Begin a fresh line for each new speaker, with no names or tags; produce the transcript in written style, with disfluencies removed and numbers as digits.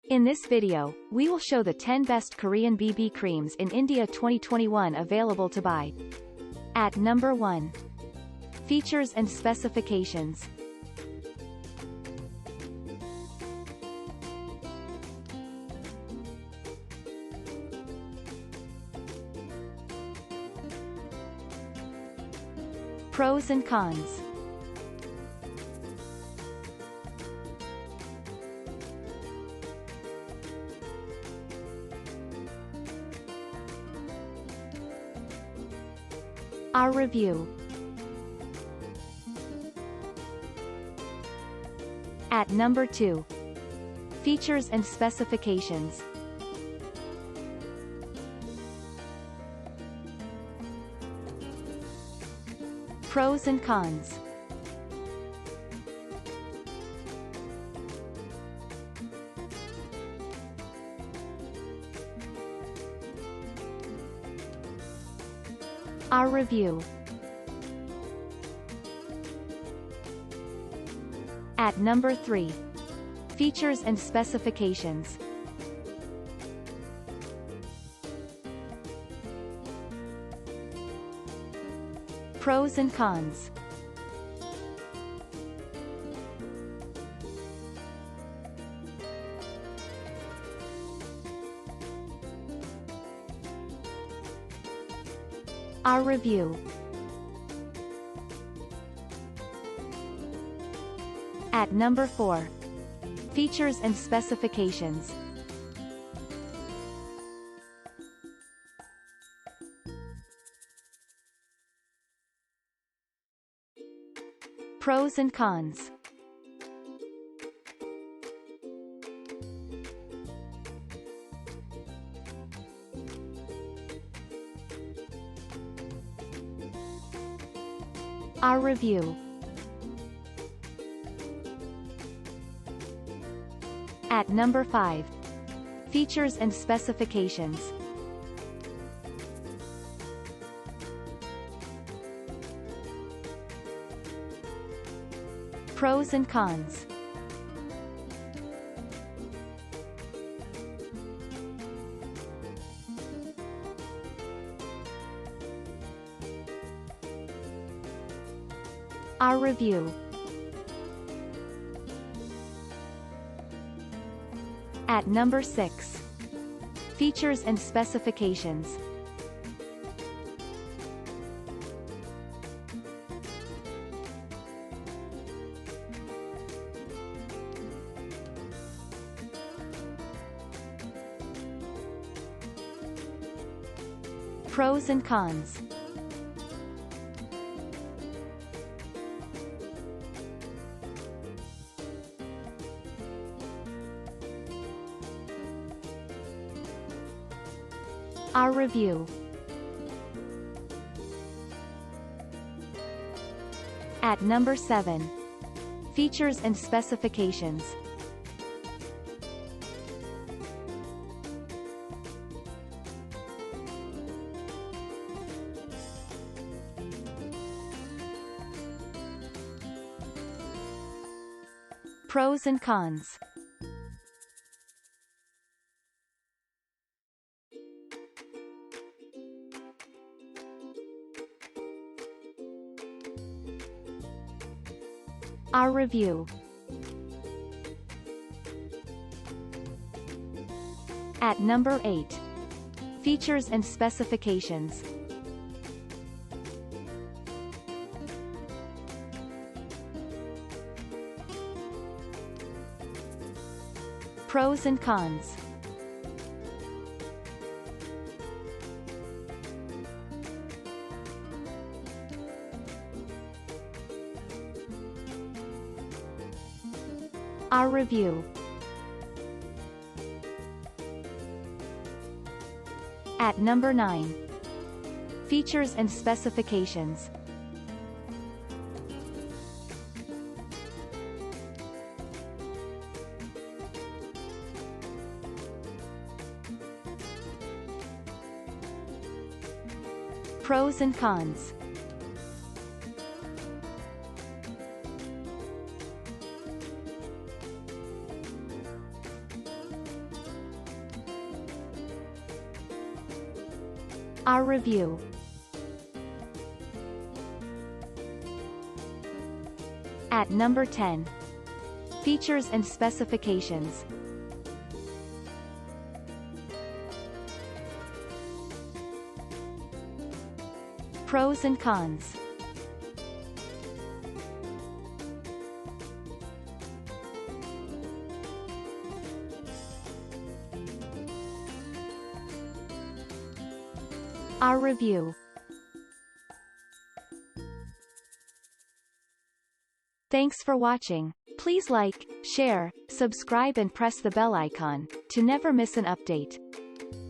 In this video, we will show the 10 best Korean BB creams in India 2021 available to buy. At number 1. Features and specifications. Pros and cons. Our review. At number 2. Features and specifications. Pros and cons. Our review. At number 3. Features and specifications. Pros and cons. Our review. At number 4. Features and specifications. Pros and cons. Our review. At number 5. Features and specifications. Pros and cons. Our review. At number 6. Features and specifications. Pros and cons. Our review. At number 7. Features and specifications. Pros and cons. Our review. At number 8. Features and specifications. Pros and cons. Our review. At number 9. Features and specifications. Pros and cons. Our review. At number 10. Features and specifications. Pros and cons. Our review. Thanks for watching. Please like, share, subscribe and press the bell icon to never miss an update.